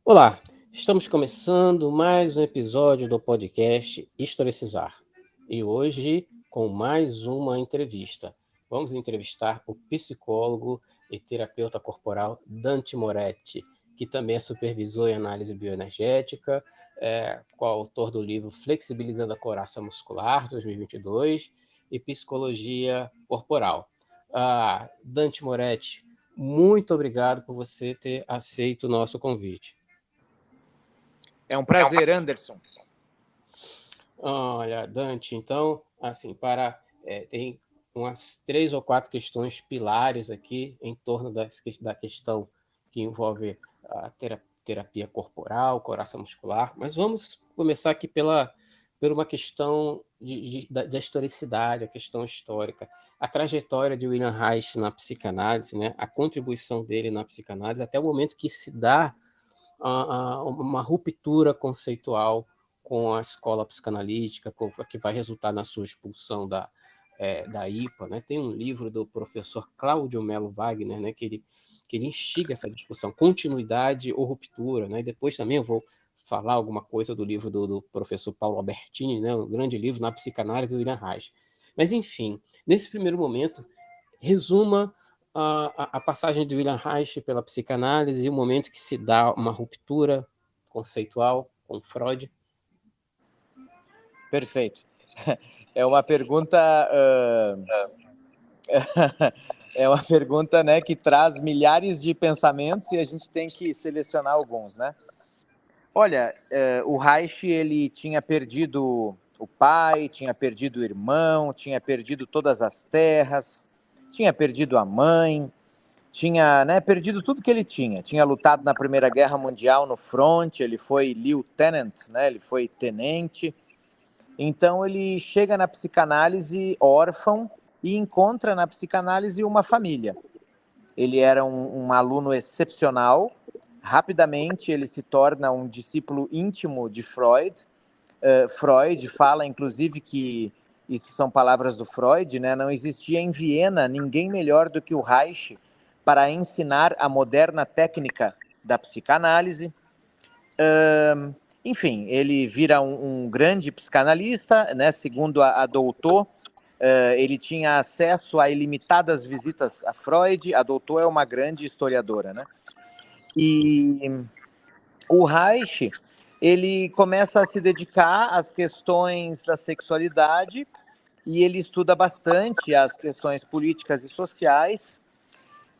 Olá, estamos começando mais um episódio do podcast Historicizar e hoje com mais uma entrevista. Vamos entrevistar o psicólogo e terapeuta corporal Dante Moretti, que também é supervisor em análise bioenergética, coautor do livro Flexibilizando a Coraça Muscular, 2022, e Psicologia Corporal. Dante Moretti, muito obrigado por você ter aceito o nosso convite. É um prazer, Anderson. Olha, Dante, então, assim, tem umas 3 ou 4 questões pilares aqui em torno da questão que envolve a terapia corporal, coração muscular, mas vamos começar aqui por uma questão da historicidade, a questão histórica, a trajetória de William Reich na psicanálise, né, a contribuição dele na psicanálise, até o momento que se dá uma ruptura conceitual com a escola psicanalítica, que vai resultar na sua expulsão da IPA. Né? Tem um livro do professor Cláudio Melo Wagner, né, que ele instiga essa discussão, continuidade ou ruptura. Né? E depois também eu vou falar alguma coisa do livro do professor Paulo Albertini, né, um grande livro na psicanálise do William Reich. Mas, enfim, nesse primeiro momento, resuma a passagem de William Reich pela psicanálise e o momento que se dá uma ruptura conceitual com Freud. Perfeito. É uma pergunta, é uma pergunta, né, que traz milhares de pensamentos e a gente tem que selecionar alguns, né? Olha, o Reich, ele tinha perdido o pai, tinha perdido o irmão, tinha perdido todas as terras, tinha perdido a mãe, tinha, né, perdido tudo que ele tinha. Tinha lutado na Primeira Guerra Mundial no front, ele foi lieutenant, né, ele foi tenente. Então ele chega na psicanálise órfão e encontra na psicanálise uma família. Ele era um aluno excepcional. Rapidamente ele se torna um discípulo íntimo de Freud. Freud fala, inclusive, que isso são palavras do Freud, né? Não existia em Viena ninguém melhor do que o Reich para ensinar a moderna técnica da psicanálise. Enfim, ele vira um grande psicanalista, né? Segundo a Doutor, ele tinha acesso a ilimitadas visitas a Freud. A Doutor é uma grande historiadora, né? E o Reich, ele começa a se dedicar às questões da sexualidade e ele estuda bastante as questões políticas e sociais.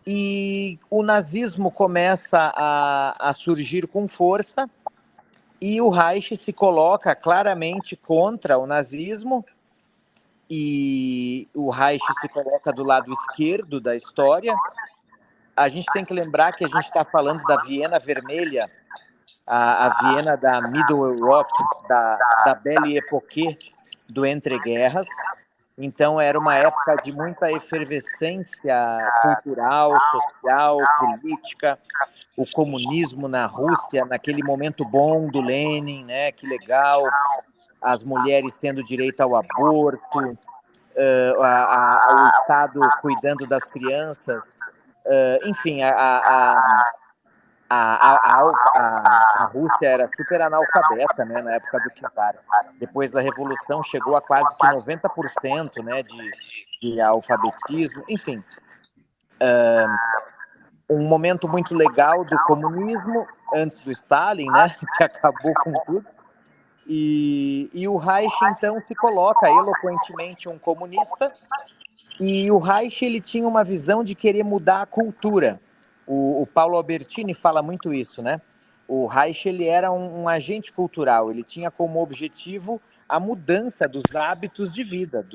E o nazismo começa a surgir com força. E o Reich se coloca claramente contra o nazismo, e o Reich se coloca do lado esquerdo da história. A gente tem que lembrar que a gente está falando da Viena Vermelha, a Viena da Middle Europe, da Belle Époque, do entreguerras. Então era uma época de muita efervescência cultural, social, política. O comunismo na Rússia, naquele momento bom do Lenin, né? Que legal, as mulheres tendo direito ao aborto, o Estado cuidando das crianças, enfim, a Rússia era super analfabeta, né, na época do Czar. Depois da Revolução chegou a quase que 90%, né, de alfabetismo, enfim. Um momento muito legal do comunismo, antes do Stalin, né, que acabou com tudo. E o Reich, então, se coloca eloquentemente um comunista, e o Reich ele tinha uma visão de querer mudar a cultura. O Paulo Albertini fala muito isso, né? O Reich ele era um agente cultural, ele tinha como objetivo a mudança dos hábitos de vida,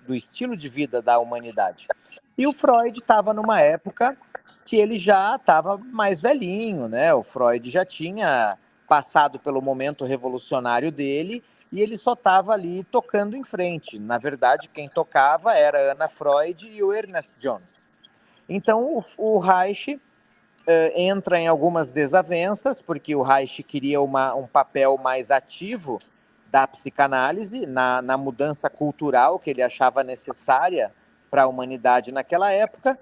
do estilo de vida da humanidade. E o Freud estava numa época que ele já estava mais velhinho, né? O Freud já tinha passado pelo momento revolucionário dele e ele só estava ali tocando em frente. Na verdade, quem tocava era Anna Freud e o Ernest Jones. Então, o Reich entra em algumas desavenças, porque o Reich queria um papel mais ativo da psicanálise na mudança cultural que ele achava necessária para a humanidade naquela época,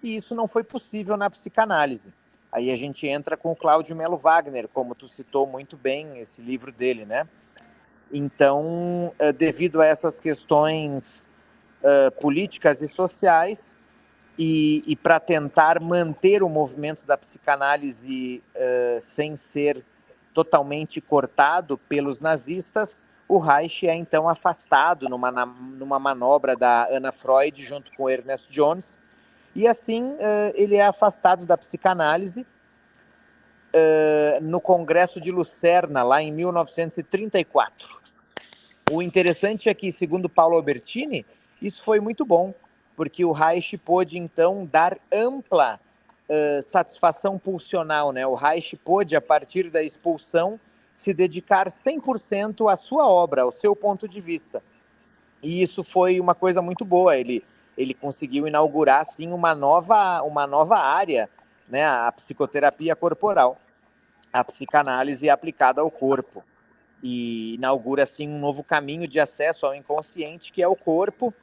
e isso não foi possível na psicanálise. Aí a gente entra com o Cláudio Melo Wagner, como tu citou muito bem esse livro dele, né? Então, devido a essas questões políticas e sociais, e para tentar manter o movimento da psicanálise sem ser totalmente cortado pelos nazistas, o Reich é então afastado numa manobra da Anna Freud junto com Ernest Jones, e assim ele é afastado da psicanálise no Congresso de Lucerna, lá em 1934. O interessante é que, segundo Paulo Albertini, isso foi muito bom, porque o Reich pôde, então, dar ampla satisfação pulsional, né? O Reich pôde, a partir da expulsão, se dedicar 100% à sua obra, ao seu ponto de vista. E isso foi uma coisa muito boa. Ele conseguiu inaugurar, assim, uma nova área, né? A psicoterapia corporal, a psicanálise aplicada ao corpo. E inaugura, assim, um novo caminho de acesso ao inconsciente, que é o corpo,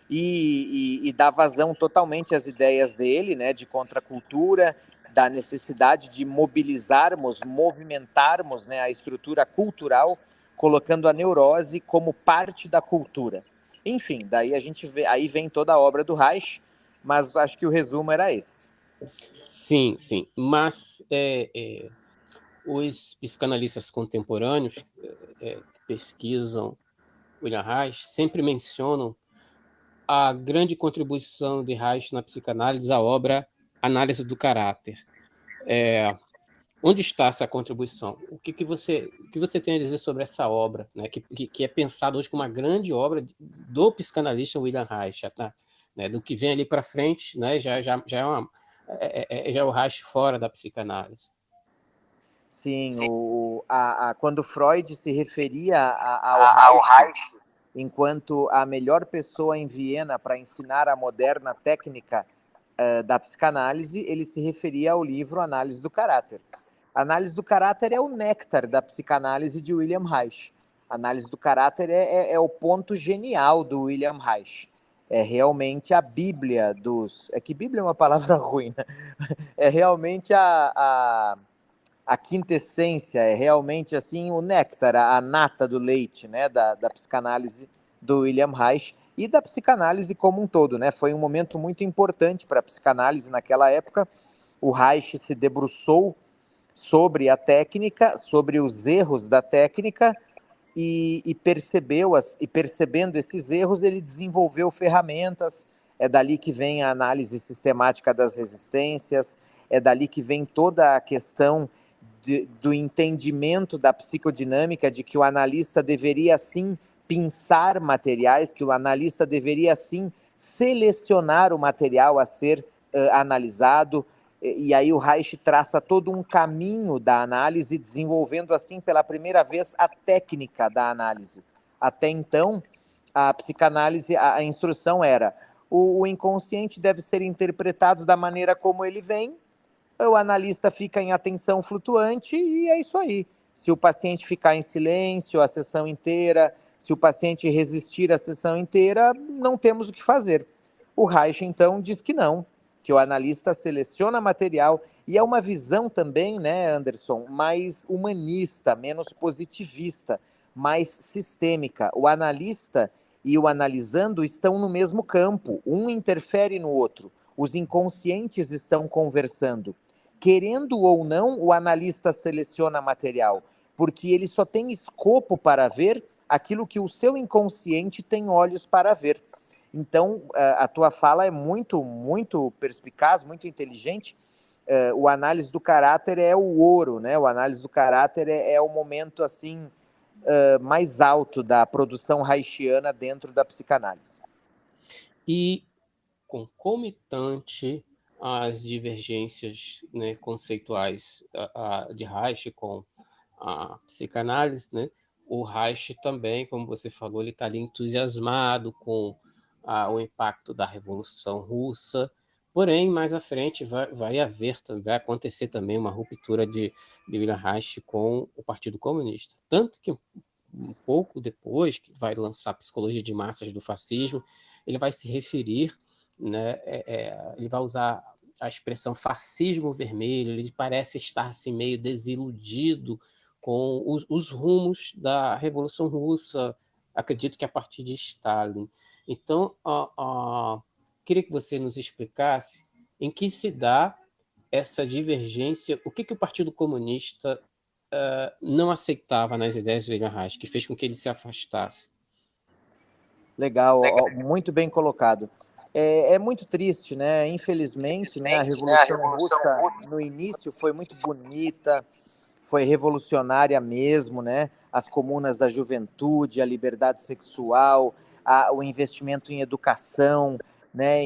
e dá vazão totalmente às ideias dele, né, de contracultura, da necessidade de movimentarmos, né, a estrutura cultural, colocando a neurose como parte da cultura. Enfim, daí a gente vê, aí vem toda a obra do Reich, mas acho que o resumo era esse. Sim, sim. Mas os psicanalistas contemporâneos que pesquisam William Reich sempre mencionam a grande contribuição de Reich na psicanálise, a obra Análise do Caráter. Onde está essa contribuição? O que você tem a dizer sobre essa obra, né, que é pensada hoje como uma grande obra do psicanalista William Reich, tá? Né, do que vem ali para frente, né, já é o Reich fora da psicanálise. Sim, quando Freud se referia ao Reich enquanto a melhor pessoa em Viena para ensinar a moderna técnica da psicanálise, ele se referia ao livro Análise do Caráter. Análise do Caráter é o néctar da psicanálise de William Reich. Análise do Caráter é o ponto genial do William Reich. É realmente a Bíblia dos... É que Bíblia é uma palavra ruim, né? É realmente a quintessência, é realmente assim o néctar, a nata do leite, né, da psicanálise do William Reich e da psicanálise como um todo, né? Foi um momento muito importante para a psicanálise naquela época. O Reich se debruçou sobre a técnica, sobre os erros da técnica e percebendo esses erros, ele desenvolveu ferramentas. É dali que vem a análise sistemática das resistências, é dali que vem toda a questão do entendimento da psicodinâmica, de que o analista deveria sim pensar materiais, que o analista deveria sim selecionar o material a ser analisado. E aí o Reich traça todo um caminho da análise, desenvolvendo assim pela primeira vez a técnica da análise. Até então, a psicanálise, a instrução era: o inconsciente deve ser interpretado da maneira como ele vem, o analista fica em atenção flutuante e é isso aí. Se o paciente ficar em silêncio a sessão inteira, se o paciente resistir a sessão inteira, não temos o que fazer. O Reich, então, diz que não, que o analista seleciona material, e é uma visão também, né, Anderson, mais humanista, menos positivista, mais sistêmica. O analista e o analisando estão no mesmo campo, um interfere no outro, os inconscientes estão conversando. Querendo ou não, o analista seleciona material, porque ele só tem escopo para ver aquilo que o seu inconsciente tem olhos para ver. Então, a tua fala é muito, muito perspicaz, muito inteligente. O análise do caráter é o ouro, né? O análise do caráter é o momento assim mais alto da produção reichiana dentro da psicanálise. E concomitante às divergências, né, conceituais de Reich com a psicanálise, né, o Reich também, como você falou, ele está ali entusiasmado com o impacto da Revolução Russa. Porém, mais à frente vai acontecer também uma ruptura de William Reich com o Partido Comunista. Tanto que um pouco depois, que vai lançar Psicologia de Massas do Fascismo, ele vai se referir, né, ele vai usar a expressão fascismo vermelho, ele parece estar assim, meio desiludido com os rumos da Revolução Russa, acredito que a partir de Stalin. Então, queria que você nos explicasse em que se dá essa divergência, o que o Partido Comunista não aceitava nas ideias do William Reich, que fez com que ele se afastasse. Legal, ó, muito bem colocado. É muito triste, né? Infelizmente, né, a Revolução Russa, no início, foi muito bonita, foi revolucionária mesmo, né? As comunas da juventude, a liberdade sexual, o investimento em educação, né?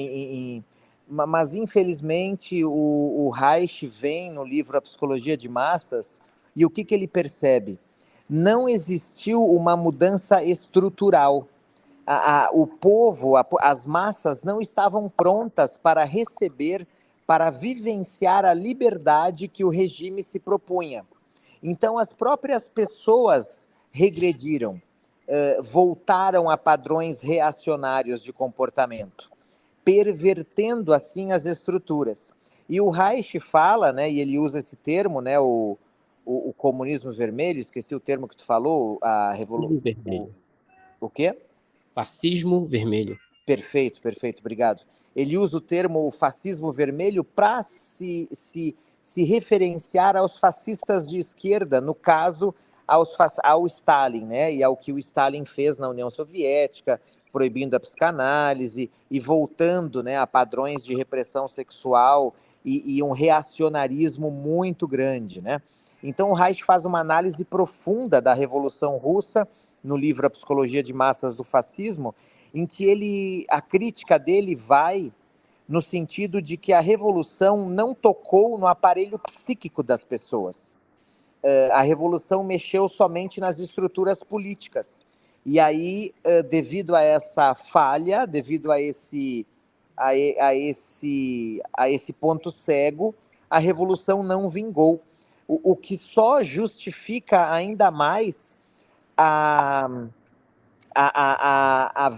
Mas, infelizmente, o Reich vem no livro A Psicologia de Massas, e o que ele percebe? Não existiu uma mudança estrutural. O povo, as massas não estavam prontas para receber, para vivenciar a liberdade que o regime se propunha. Então, as próprias pessoas regrediram, voltaram a padrões reacionários de comportamento, pervertendo assim as estruturas. E o Reich fala, né, e ele usa esse termo, né, o comunismo vermelho, esqueci o termo que tu falou, o quê? Fascismo vermelho. Perfeito, perfeito, obrigado. Ele usa o termo fascismo vermelho para se referenciar aos fascistas de esquerda, no caso, ao Stalin, né? E ao que o Stalin fez na União Soviética, proibindo a psicanálise e voltando, né, a padrões de repressão sexual e um reacionarismo muito grande, né? Então o Reich faz uma análise profunda da Revolução Russa no livro A Psicologia de Massas do Fascismo, em que a crítica dele vai no sentido de que a revolução não tocou no aparelho psíquico das pessoas. A revolução mexeu somente nas estruturas políticas. E aí, devido a essa falha, devido a esse ponto cego, a revolução não vingou. O que só justifica ainda mais a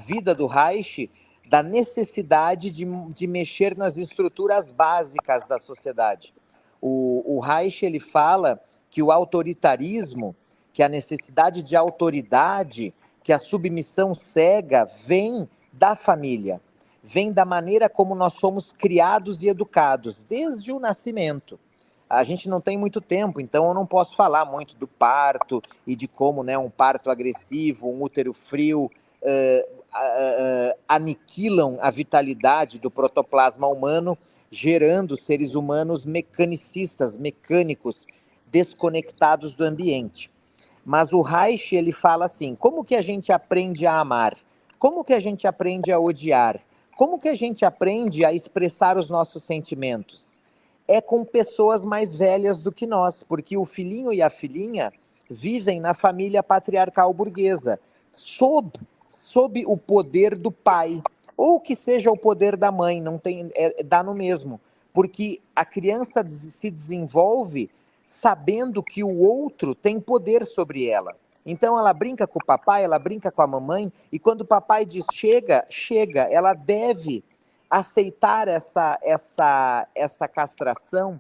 vida do Reich, da necessidade de mexer nas estruturas básicas da sociedade. O Reich, ele fala que o autoritarismo, que a necessidade de autoridade, que a submissão cega vem da família, vem da maneira como nós somos criados e educados, desde o nascimento. A gente não tem muito tempo, então eu não posso falar muito do parto e de como, né, um parto agressivo, um útero frio, aniquilam a vitalidade do protoplasma humano, gerando seres humanos mecanicistas, mecânicos, desconectados do ambiente. Mas o Reich, ele fala assim, como que a gente aprende a amar? Como que a gente aprende a odiar? Como que a gente aprende a expressar os nossos sentimentos? É com pessoas mais velhas do que nós, porque o filhinho e a filhinha vivem na família patriarcal burguesa, sob o poder do pai, ou que seja o poder da mãe, não tem, dá no mesmo, porque a criança se desenvolve sabendo que o outro tem poder sobre ela. Então ela brinca com o papai, ela brinca com a mamãe, e quando o papai diz chega, chega, ela deve aceitar essa castração,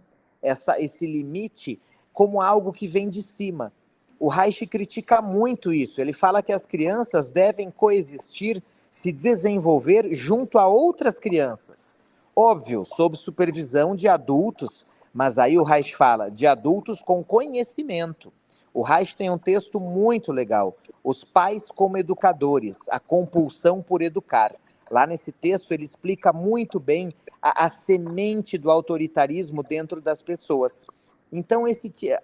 esse limite, como algo que vem de cima. O Reich critica muito isso. Ele fala que as crianças devem coexistir, se desenvolver junto a outras crianças. Óbvio, sob supervisão de adultos, mas aí o Reich fala de adultos com conhecimento. O Reich tem um texto muito legal, Os Pais como Educadores, a compulsão por educar. Lá nesse texto ele explica muito bem a semente do autoritarismo dentro das pessoas. Então,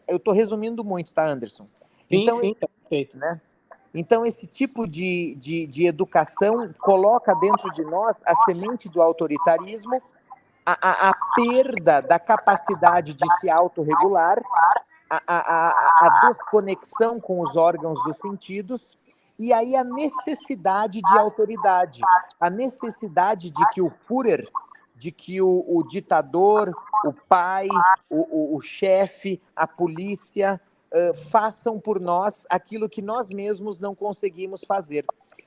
eu estou resumindo muito, tá, Anderson? Sim, Então, sim, perfeito. né? Então, esse tipo de educação coloca dentro de nós a semente do autoritarismo, a perda da capacidade de se autorregular, a desconexão com os órgãos dos sentidos, e aí a necessidade de autoridade, a necessidade de que o Führer, de que o ditador, o pai, o chefe, a polícia, façam por nós aquilo que nós mesmos não conseguimos fazer.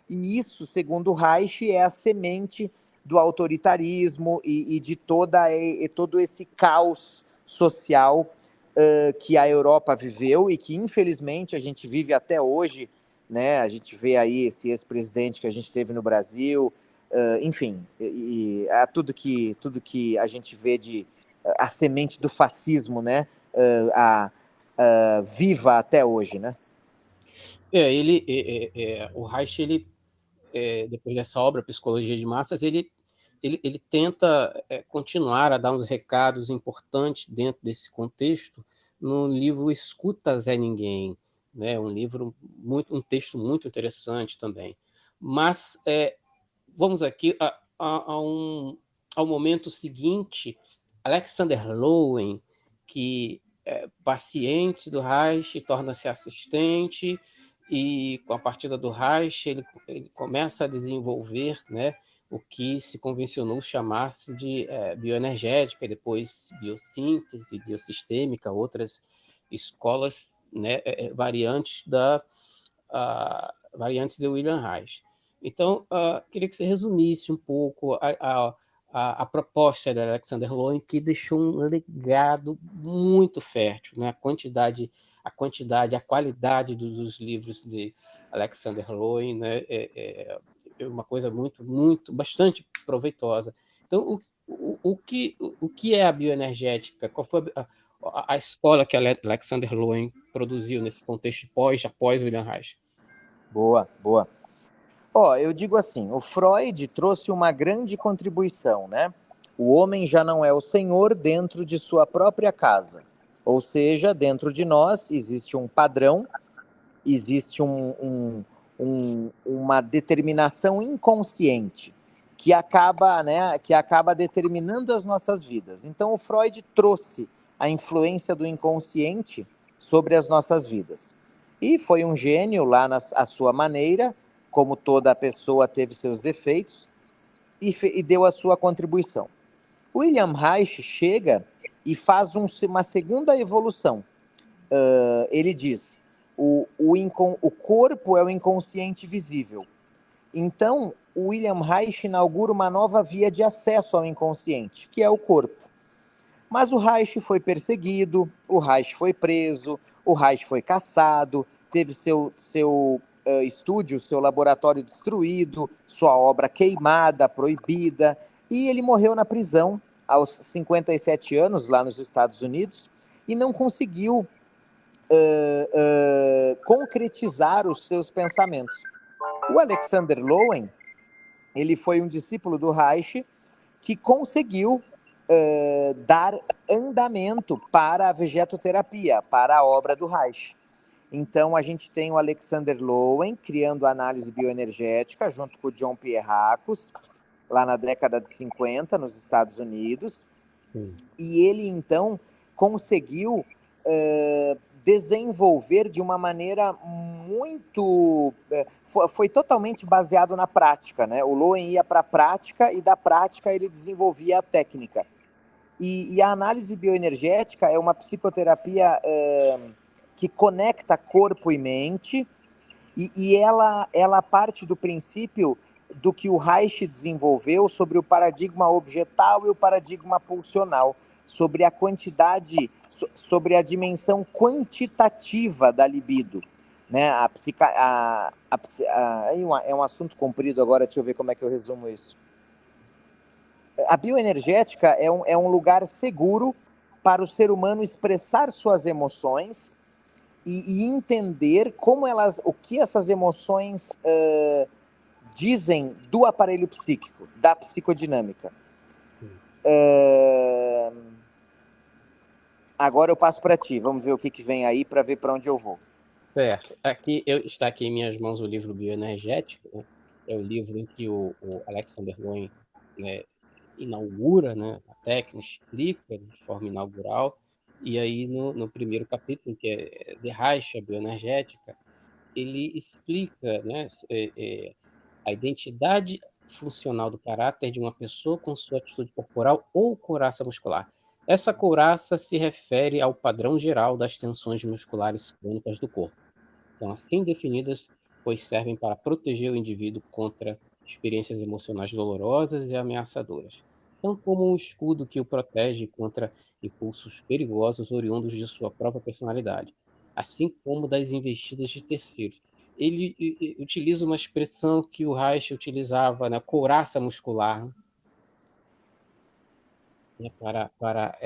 E isso, segundo Reich, é a semente do autoritarismo e de todo esse caos social que a Europa viveu e que, infelizmente, a gente vive até hoje, né? A gente vê aí esse ex-presidente que a gente teve no Brasil, enfim, tudo que a gente vê de a semente do fascismo, né? Viva até hoje, né? O Reich, depois dessa obra, Psicologia de Massas, ele tenta continuar a dar uns recados importantes dentro desse contexto no livro Escuta Zé Ninguém, né? Um texto muito interessante também. Mas vamos aqui ao momento seguinte, Alexander Lowen, que é paciente do Reich, torna-se assistente, e com a partida do Reich ele começa a desenvolver, né, o que se convencionou chamar-se de bioenergética, depois biossíntese, biosistêmica, outras escolas, né, variantes de William Reich. Então, queria que você resumisse um pouco a proposta de Alexander Lowen, que deixou um legado muito fértil, né? A qualidade dos livros de Alexander Lowen, né? É uma coisa bastante proveitosa. Então, o que é a bioenergética? Qual foi a escola que Alexander Lowen produziu nesse contexto após William Reich? Boa, boa. Eu digo assim, o Freud trouxe uma grande contribuição, né? O homem já não é o senhor dentro de sua própria casa. Ou seja, dentro de nós existe um padrão, existe uma determinação inconsciente que acaba determinando as nossas vidas. Então, o Freud trouxe a influência do inconsciente sobre as nossas vidas. E foi um gênio lá à sua maneira, como toda pessoa teve seus defeitos, e deu a sua contribuição. William Reich chega e faz uma segunda evolução. Ele diz, o corpo é o inconsciente visível. Então, o William Reich inaugura uma nova via de acesso ao inconsciente, que é o corpo. Mas o Reich foi perseguido, o Reich foi preso, o Reich foi caçado, teve seu estúdio, seu laboratório destruído, sua obra queimada, proibida, e ele morreu na prisão aos 57 anos, lá nos Estados Unidos, e não conseguiu concretizar os seus pensamentos. O Alexander Lowen, ele foi um discípulo do Reich que conseguiu dar andamento para a vegetoterapia, para a obra do Reich. Então, a gente tem o Alexander Lowen criando a análise bioenergética junto com o John Pierrakos, lá na década de 50, nos Estados Unidos. E ele, então, conseguiu desenvolver de uma maneira muito... foi totalmente baseado na prática, né? O Lowen ia para a prática e da prática ele desenvolvia a técnica. E a análise bioenergética é uma psicoterapia que conecta corpo e mente, e ela parte do princípio do que o Reich desenvolveu sobre o paradigma objetal e o paradigma pulsional, sobre a quantidade, sobre a dimensão quantitativa da libido. Né? É um assunto comprido agora, deixa eu ver como é que eu resumo isso. A bioenergética é um lugar seguro para o ser humano expressar suas emoções e entender o que essas emoções dizem do aparelho psíquico, da psicodinâmica. Agora eu passo para ti, vamos ver o que vem aí para ver para onde eu vou. Certo. Está aqui em minhas mãos o livro Bioenergética, né? É o livro em que o Alexander Lowen, né, inaugura, né, a técnica, explica de forma inaugural, e aí no primeiro capítulo, que é de Reich, a bioenergética, ele explica, né, a identidade funcional do caráter de uma pessoa com sua atitude corporal ou couraça muscular. Essa couraça se refere ao padrão geral das tensões musculares crônicas do corpo. Então, assim definidas, pois servem para proteger o indivíduo contra experiências emocionais dolorosas e ameaçadoras, tão como um escudo que o protege contra impulsos perigosos oriundos de sua própria personalidade, assim como das investidas de terceiros. Ele utiliza uma expressão que o Reich utilizava, né, couraça muscular, né, para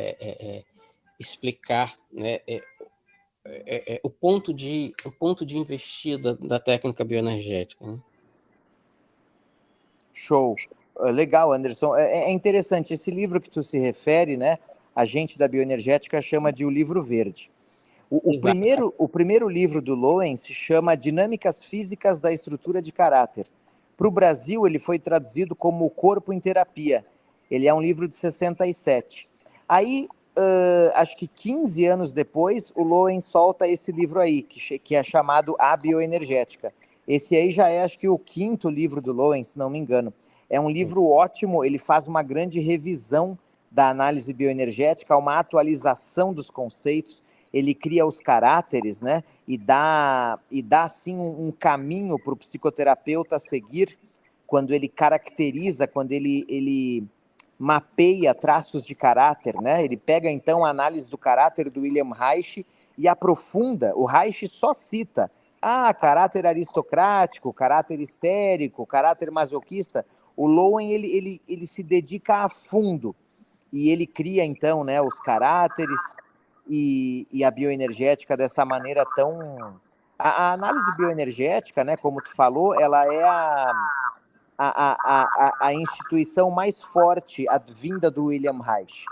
explicar, né, o ponto de investida da técnica bioenergética. Né? Show. Legal, Anderson. É interessante, esse livro que tu se refere, né? A gente da bioenergética chama de o livro verde. Exato. O primeiro livro do Lowen se chama Dinâmicas Físicas da Estrutura de Caráter. Para o Brasil, ele foi traduzido como O Corpo em Terapia. Ele é um livro de 67. Aí, acho que 15 anos depois, o Lowen solta esse livro aí, que é chamado A Bioenergética. Esse aí já é, acho que, o quinto livro do Lowen, se não me engano. É um livro ótimo, ele faz uma grande revisão da análise bioenergética, uma atualização dos conceitos, ele cria os caráteres, né? E dá assim um caminho para o psicoterapeuta seguir quando ele caracteriza, quando ele mapeia traços de caráter, né? Ele pega então a análise do caráter do William Reich e aprofunda. O Reich só cita caráter aristocrático, caráter histérico, caráter masoquista. O Lowen ele se dedica a fundo e ele cria então, né, os caráteres e a bioenergética dessa maneira tão... A análise bioenergética, né, como tu falou, ela é a instituição mais forte advinda do William Reich.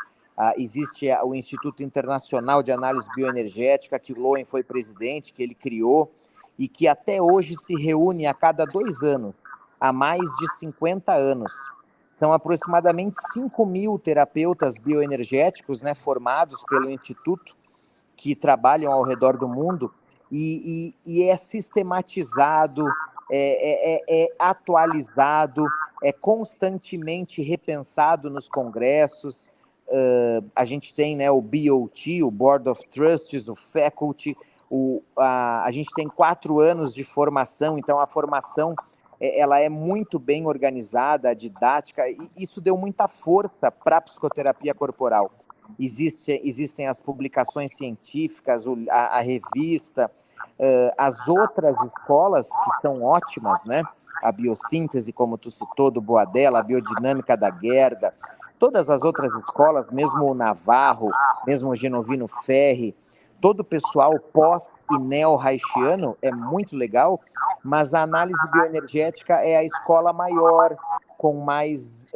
Existe o Instituto Internacional de Análise Bioenergética, que o Lowen foi presidente, que ele criou, e que até hoje se reúne a cada 2 anos, há mais de 50 anos. São aproximadamente 5.000 terapeutas bioenergéticos, né, formados pelo Instituto, que trabalham ao redor do mundo, e é sistematizado, é atualizado, é constantemente repensado nos congressos. A gente tem, né, o BOT, o Board of Trustees, o Faculty, a gente tem 4 anos de formação, então a formação ela é muito bem organizada, didática, e isso deu muita força para a psicoterapia corporal. Existem as publicações científicas, a revista, as outras escolas que são ótimas, né? A biossíntese, como tu citou, do Boadella, a biodinâmica da Gerda, todas as outras escolas, mesmo o Navarro, mesmo o Genovino Ferri, todo o pessoal pós e neo-reichiano é muito legal, mas a análise bioenergética é a escola maior, com mais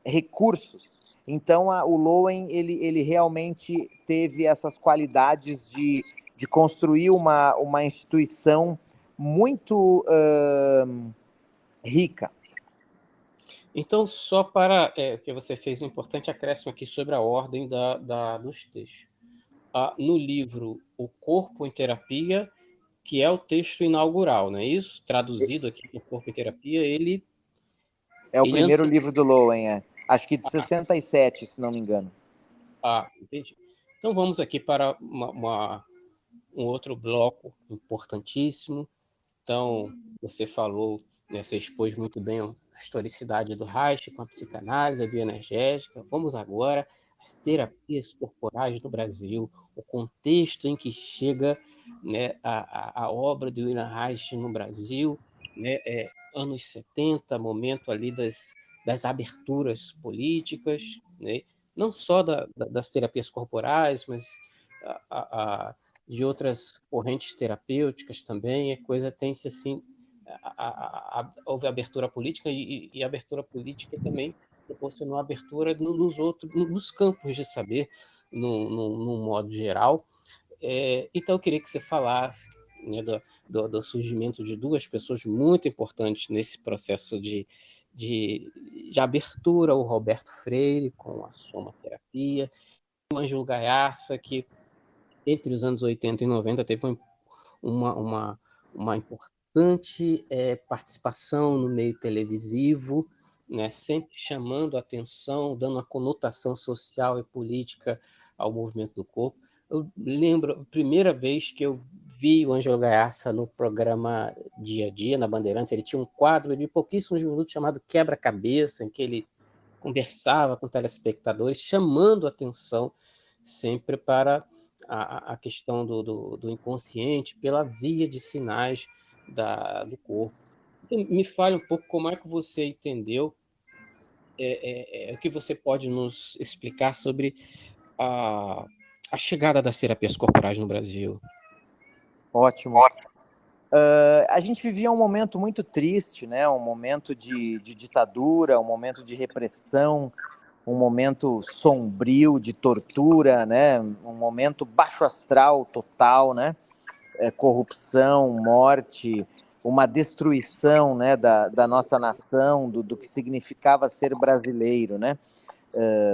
recursos. Então, o Lowen, ele realmente teve essas qualidades de construir uma instituição muito rica. Então, só para que você fez um importante acréscimo aqui sobre a ordem dos textos. No livro O Corpo em Terapia, que é o texto inaugural, não é isso? Traduzido aqui para o Corpo em Terapia, É o ele primeiro ante... livro do Lowen, acho que de 67, se não me engano. Entendi. Então vamos aqui para um outro bloco importantíssimo. Então, você falou, né, você expôs muito bem a historicidade do Reich com a psicanálise, a bioenergética. Vamos agora às terapias corporais no Brasil, o contexto em que chega, né, a obra de William Reich no Brasil, né, anos 70, momento ali das aberturas políticas, né, não só das terapias corporais, mas de outras correntes terapêuticas também. A coisa tem-se assim, houve abertura política e a abertura política também proporcionou abertura nos campos de saber, num modo geral. Então, eu queria que você falasse, né, do surgimento de duas pessoas muito importantes nesse processo de abertura, o Roberto Freire, com a somaterapia, o Ângelo Gaiarsa, que entre os anos 80 e 90 teve uma importante participação no meio televisivo, né, sempre chamando a atenção, dando uma conotação social e política ao movimento do corpo. Eu lembro a primeira vez que eu vi o Ângelo Gaiarsa no programa Dia a Dia, na Bandeirantes. Ele tinha um quadro de pouquíssimos minutos chamado Quebra-Cabeça, em que ele conversava com telespectadores, chamando a atenção sempre para a questão do inconsciente pela via de sinais do corpo. Me fale um pouco como é que você entendeu, o que você pode nos explicar sobre a, a chegada das terapias corporais no Brasil. Ótimo. A gente vivia um momento muito triste, né? Um momento de ditadura, um momento de repressão, um momento sombrio de tortura, né? Um momento baixo astral total, né? Corrupção, morte, uma destruição, né? Da nossa nação, do que significava ser brasileiro, né?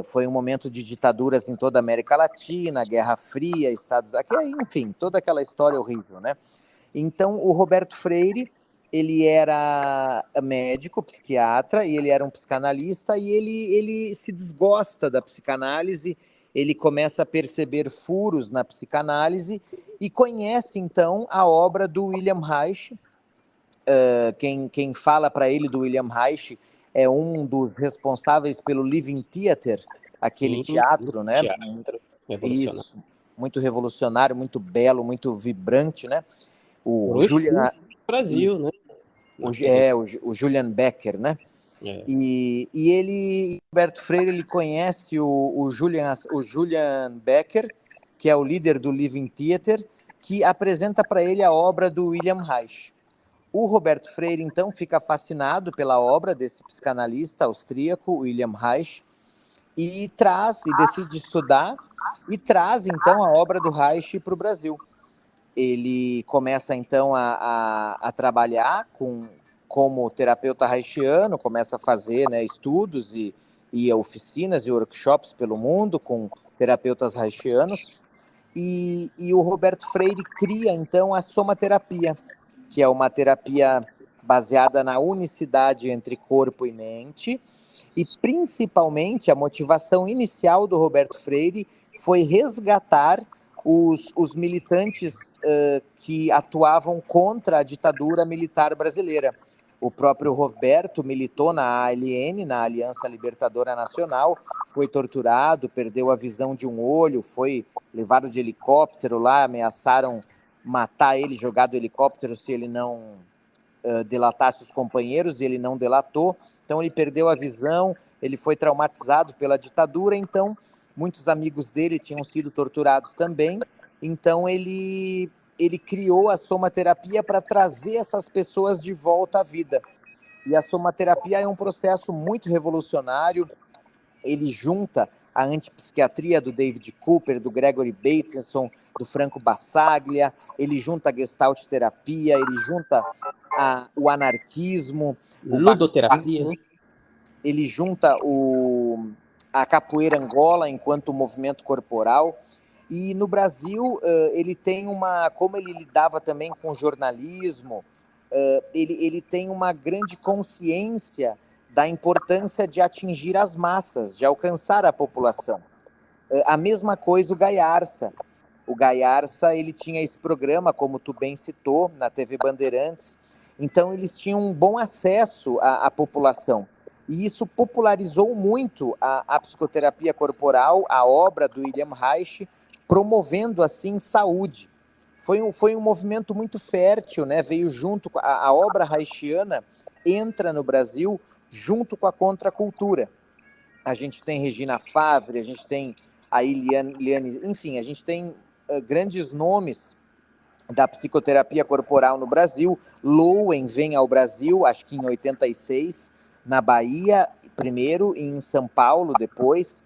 Foi um momento de ditaduras em toda a América Latina, Guerra Fria, enfim, toda aquela história horrível, né? Então, o Roberto Freire, ele era médico, psiquiatra, e ele era um psicanalista, e ele se desgosta da psicanálise, ele começa a perceber furos na psicanálise, e conhece, então, a obra do William Reich. Quem fala para ele do William Reich é um dos responsáveis pelo Living Theater, aquele Sim, teatro, né? teatro revolucionário. Isso, muito revolucionário, muito belo, muito vibrante, né? O Foram Julian, expulsos do Brasil, né? o Julian Becker, né? É. E ele, Roberto Freire, ele conhece o Julian Becker, que é o líder do Living Theater, que apresenta para ele a obra do William Reich. O Roberto Freire, então, fica fascinado pela obra desse psicanalista austríaco, William Reich, e decide estudar, e traz, então, a obra do Reich para o Brasil. Ele começa, então, a trabalhar como terapeuta reichiano, começa a fazer, né, estudos e oficinas e workshops pelo mundo com terapeutas reichianos, e o Roberto Freire cria, então, a somaterapia, que é uma terapia baseada na unicidade entre corpo e mente, e principalmente a motivação inicial do Roberto Freire foi resgatar os militantes que atuavam contra a ditadura militar brasileira. O próprio Roberto militou na ALN, na Aliança Libertadora Nacional, foi torturado, perdeu a visão de um olho, foi levado de helicóptero lá, ameaçaram matar ele, jogar do helicóptero se ele não delatasse os companheiros, e ele não delatou. Então ele perdeu a visão, ele foi traumatizado pela ditadura, então muitos amigos dele tinham sido torturados também, então ele criou a somaterapia para trazer essas pessoas de volta à vida. E a somaterapia é um processo muito revolucionário, ele junta a antipsiquiatria do David Cooper, do Gregory Bateson, do Franco Bassaglia, ele junta a gestalt terapia, ele junta o anarquismo, o Ludoterapia, né? ele junta a capoeira Angola enquanto movimento corporal. E no Brasil, ele tem como ele lidava também com jornalismo, ele tem uma grande consciência da importância de atingir as massas, de alcançar a população. A mesma coisa o Gaiarsa. O Gaiarsa, ele tinha esse programa, como tu bem citou, na TV Bandeirantes. Então, eles tinham um bom acesso à população. E isso popularizou muito a psicoterapia corporal, a obra do William Reich, promovendo, assim, saúde. Foi um movimento muito fértil, né? Veio junto com a obra reichiana, entra no Brasil junto com a contracultura. A gente tem Regina Favre, a gente tem a Liane, enfim, a gente tem grandes nomes da psicoterapia corporal no Brasil. Lowen vem ao Brasil, acho que em 86, na Bahia primeiro, e em São Paulo depois.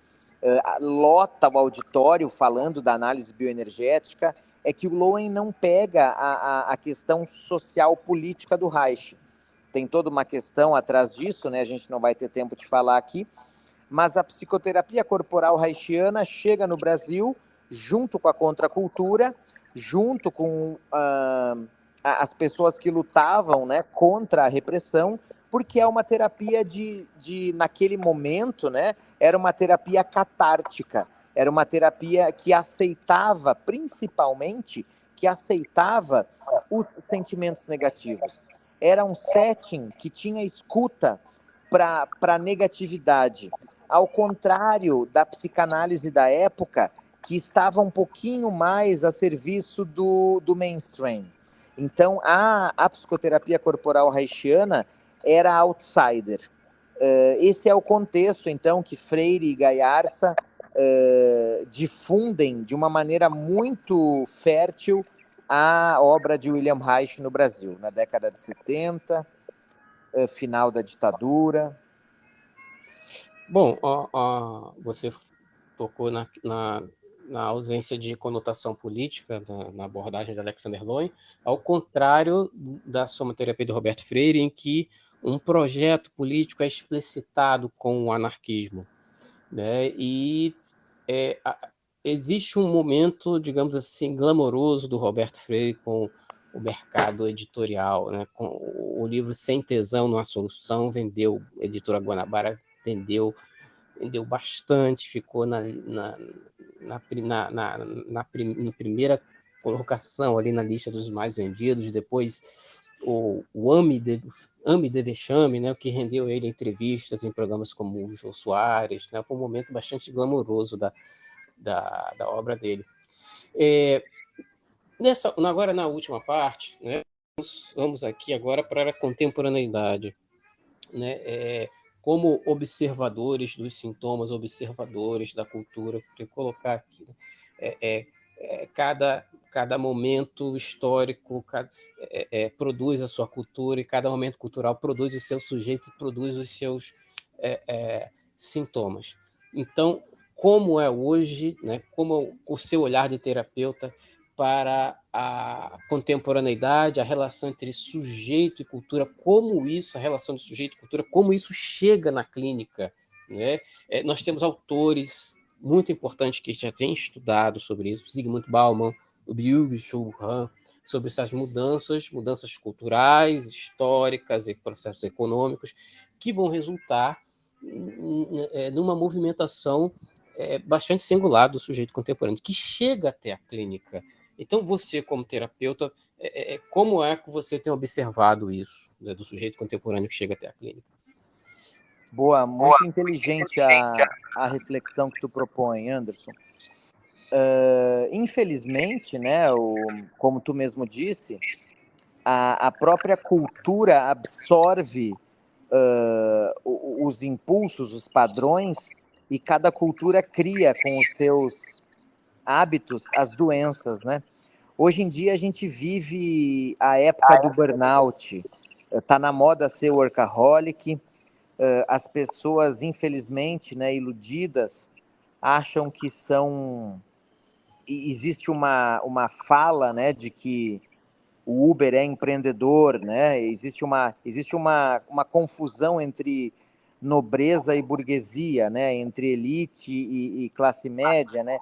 Lota o auditório falando da análise bioenergética. É que o Lowen não pega a questão social política do Reich. Tem toda uma questão atrás disso, né? A gente não vai ter tempo de falar aqui, mas a psicoterapia corporal reichiana chega no Brasil junto com a contracultura, junto com as pessoas que lutavam, né, contra a repressão, porque é uma terapia naquele momento, né, era uma terapia catártica, Era uma terapia que aceitava, principalmente, que aceitava os sentimentos negativos. Era um setting que tinha escuta para a negatividade, ao contrário da psicanálise da época, que estava um pouquinho mais a serviço do mainstream. Então, a psicoterapia corporal haitiana era outsider. Esse é o contexto, então, que Freire e Gallarça difundem de uma maneira muito fértil a obra de William Reich no Brasil, na década de 70, final da ditadura. Bom, você tocou na ausência de conotação política na abordagem de Alexander Lowen, ao contrário da somaterapia do Roberto Freire, em que um projeto político é explicitado com o anarquismo, né? E existe um momento, digamos assim, glamouroso do Roberto Freire com o mercado editorial, né? Com o livro Sem Tesão Não Há Solução, vendeu, a editora Guanabara vendeu bastante, ficou na primeira colocação ali na lista dos mais vendidos. Depois o Ame de Vexame, né, o que rendeu ele entrevistas em programas como o Jô Soares, né, foi um momento bastante glamouroso da obra dele. Agora, na última parte, né, vamos aqui agora para a contemporaneidade, né, como observadores dos sintomas, observadores da cultura, tem que colocar aqui, né, cada momento histórico produz a sua cultura, e cada momento cultural produz os seus sujeitos, produz os seus sintomas. Então, como é hoje, né, como o seu olhar de terapeuta para a contemporaneidade, a relação entre sujeito e cultura, a relação de sujeito e cultura, como isso chega na clínica, né? Nós temos autores muito importantes que já têm estudado sobre isso, Zygmunt Bauman, o Byung-Chul Han, sobre essas mudanças culturais, históricas e processos econômicos, que vão resultar numa movimentação bastante singular do sujeito contemporâneo, que chega até a clínica. Então, você, como terapeuta, como é que você tem observado isso, né, do sujeito contemporâneo que chega até a clínica? Boa, muito inteligente a reflexão que tu propõe, Anderson. Infelizmente, né, como tu mesmo disse, a própria cultura absorve os impulsos, os padrões, e cada cultura cria com os seus hábitos as doenças, né? Hoje em dia a gente vive a época do burnout, está na moda ser workaholic, as pessoas, infelizmente, né, iludidas, acham que são... Existe uma fala, né, de que o Uber é empreendedor, né? Existe uma confusão entre nobreza e burguesia, né? Entre elite e classe média, né?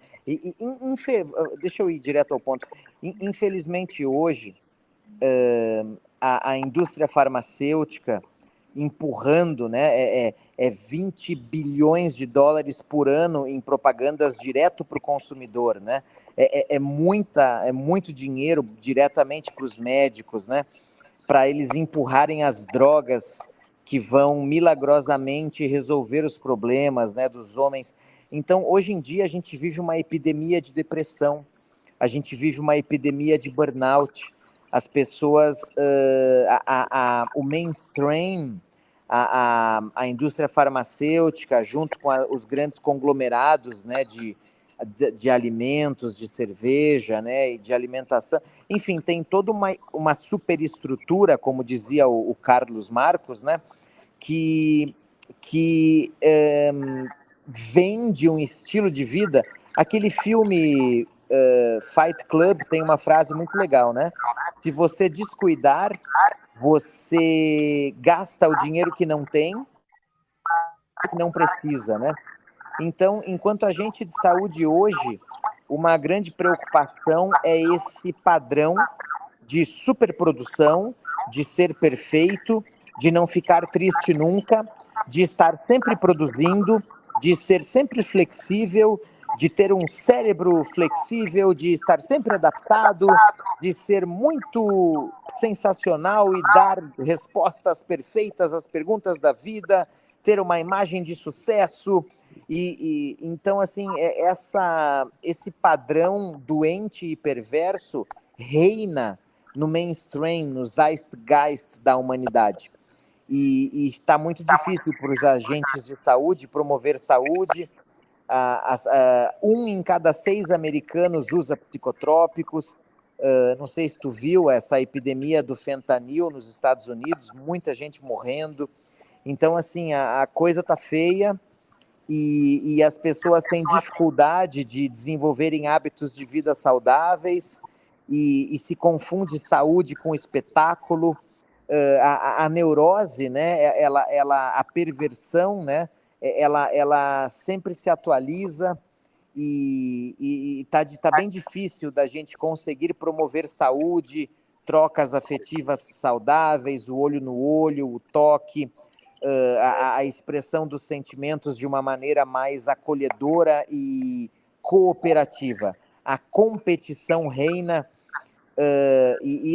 Deixa eu ir direto ao ponto. Infelizmente, hoje, a indústria farmacêutica empurrando, né, 20 bilhões de dólares por ano em propagandas direto para o consumidor, né? É muito dinheiro diretamente para os médicos, né? Para eles empurrarem as drogas que vão milagrosamente resolver os problemas, né, dos homens. Então, hoje em dia, a gente vive uma epidemia de depressão, a gente vive uma epidemia de burnout. As pessoas, o mainstream, a indústria farmacêutica, junto com os grandes conglomerados, né, de alimentos, de cerveja, né, e de alimentação, enfim, tem toda uma superestrutura, como dizia o Carlos Marcos, né, que vende um estilo de vida. Aquele filme Fight Club tem uma frase muito legal, né? Se você descuidar, você gasta o dinheiro que não tem, que não precisa, né? Então, enquanto agente de saúde hoje, uma grande preocupação é esse padrão de superprodução, de ser perfeito, de não ficar triste nunca, de estar sempre produzindo, de ser sempre flexível de ter um cérebro flexível, de estar sempre adaptado, de ser muito sensacional e dar respostas perfeitas às perguntas da vida, ter uma imagem de sucesso. Então, assim, esse padrão doente e perverso reina no mainstream, no zeitgeist da humanidade. E está muito difícil para os agentes de saúde promover saúde. Um em cada 6 americanos usa psicotrópicos. Não sei se tu viu essa epidemia do fentanil nos Estados Unidos, muita gente morrendo. Então, assim, a coisa está feia e as pessoas têm dificuldade de desenvolverem hábitos de vida saudáveis e se confunde saúde com espetáculo. A neurose, né, a perversão, né, ela sempre se atualiza e tá bem difícil da gente conseguir promover saúde, trocas afetivas saudáveis, o olho no olho, o toque, a expressão dos sentimentos de uma maneira mais acolhedora e cooperativa. A competição reina.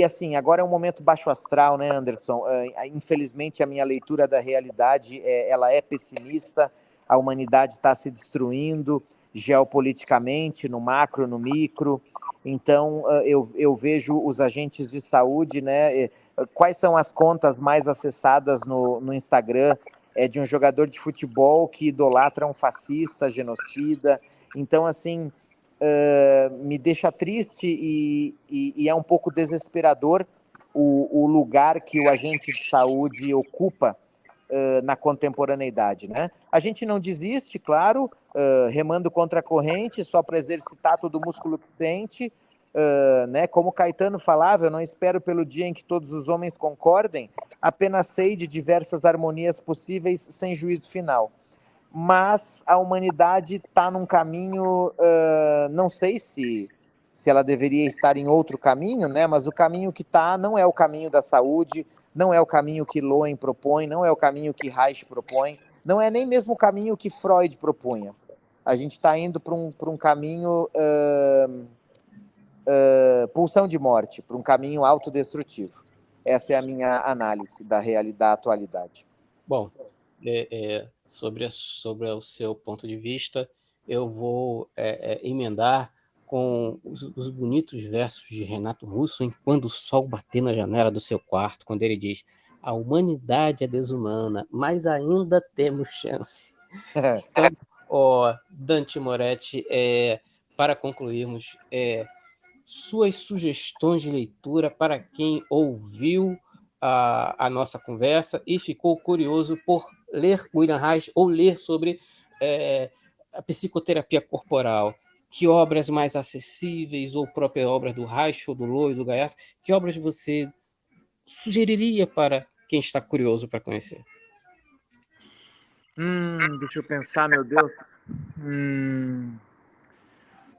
Assim, agora é um momento baixo astral, né, Anderson? Infelizmente, a minha leitura da realidade ela é pessimista, a humanidade está se destruindo geopoliticamente, no macro, no micro. Então, eu vejo os agentes de saúde, né? Quais são as contas mais acessadas no Instagram? É de um jogador de futebol que idolatra um fascista, genocida. Então, assim, me deixa triste e é um pouco desesperador o lugar que o agente de saúde ocupa na contemporaneidade, né? A gente não desiste, claro, remando contra a corrente, só para exercitar todo o músculo que sente, né? Como Caetano falava, eu não espero pelo dia em que todos os homens concordem, apenas sei de diversas harmonias possíveis sem juízo final. Mas a humanidade está num caminho, não sei se ela deveria estar em outro caminho, né? Mas o caminho que está não é o caminho da saúde, não é o caminho que Lowen propõe, não é o caminho que Reich propõe, não é nem mesmo o caminho que Freud propunha. A gente está indo para um caminho pulsão de morte, para um caminho autodestrutivo. Essa é a minha análise da realidade, da atualidade. Bom, sobre o seu ponto de vista, eu vou emendar com os bonitos versos de Renato Russo em Quando o Sol Bater na Janela do Seu Quarto, quando ele diz: a humanidade é desumana, mas ainda temos chance. Então, Dante Moretti, para concluirmos, suas sugestões de leitura para quem ouviu a nossa conversa e ficou curioso por ler William Reich ou ler sobre a psicoterapia corporal. Que obras mais acessíveis, ou própria obra do Reich, ou do Lowe, do Gaias, que obras você sugeriria para quem está curioso para conhecer? Deixa eu pensar, meu Deus.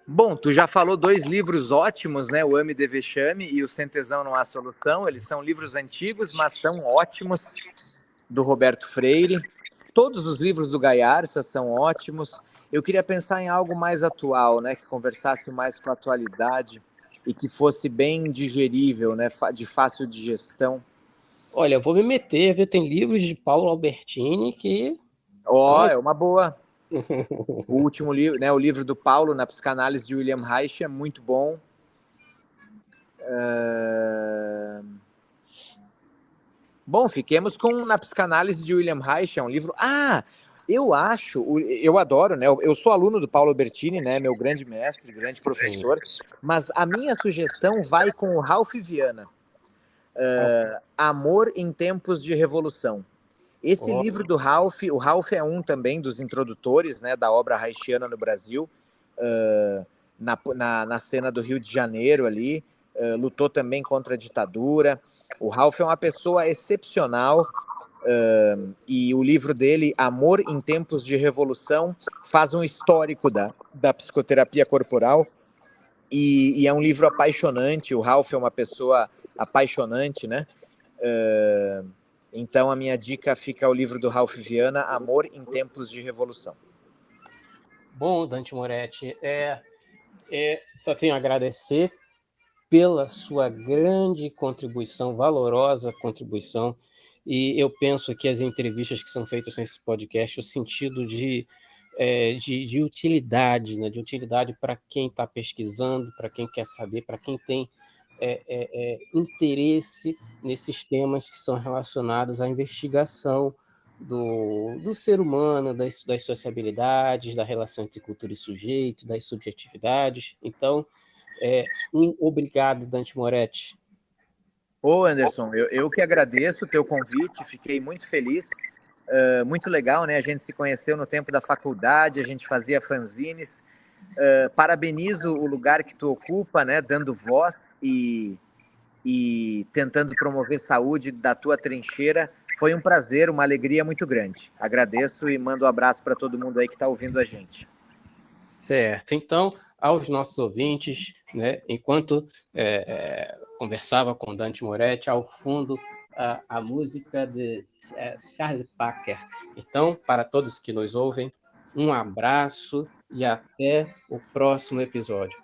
Bom, tu já falou 2 livros ótimos, né? O Ame de Vexame e O Sem Tesão Não Há Solução. Eles são livros antigos, mas são ótimos, do Roberto Freire. Todos os livros do Gaiarsa são ótimos. Eu queria pensar em algo mais atual, né? Que conversasse mais com a atualidade e que fosse bem digerível, né? De fácil digestão. Olha, eu vou me meter, viu? Tem livros de Paulo Albertini que... É uma boa. O último livro, né? O livro do Paulo na psicanálise de William Reich é muito bom. Bom, fiquemos com Na Psicanálise de William Reich, é um livro... eu adoro, né? Eu sou aluno do Paulo Albertini, né? Meu grande mestre, grande professor. Mas a minha sugestão vai com o Ralph Viana. Amor em Tempos de Revolução. Esse livro do Ralph, o Ralph é um também dos introdutores, né, da obra reichiana no Brasil, na cena do Rio de Janeiro ali, lutou também contra a ditadura. O Ralph é uma pessoa excepcional, e o livro dele, Amor em Tempos de Revolução, faz um histórico da psicoterapia corporal, e é um livro apaixonante. O Ralph é uma pessoa apaixonante, né? Então a minha dica fica ao livro do Ralph Viana, Amor em Tempos de Revolução. Bom, Dante Moretti, só tenho a agradecer pela sua grande contribuição, valorosa contribuição, e eu penso que as entrevistas que são feitas nesse podcast, o sentido de utilidade, né? De utilidade para quem está pesquisando, para quem quer saber, para quem tem interesse nesses temas que são relacionados à investigação do ser humano, das sociabilidades, da relação entre cultura e sujeito, das subjetividades. Então, um obrigado, Dante Moretti. Ô, Anderson, eu que agradeço o teu convite, fiquei muito feliz. Muito legal, né? A gente se conheceu no tempo da faculdade, a gente fazia fanzines. Parabenizo o lugar que tu ocupa, né? Dando voz e tentando promover saúde da tua trincheira. Foi um prazer, uma alegria muito grande. Agradeço e mando um abraço para todo mundo aí que está ouvindo a gente. Certo. Então, aos nossos ouvintes, né, enquanto conversava com Dante Moretti, ao fundo a música de Charlie Parker. Então, para todos que nos ouvem, um abraço e até o próximo episódio.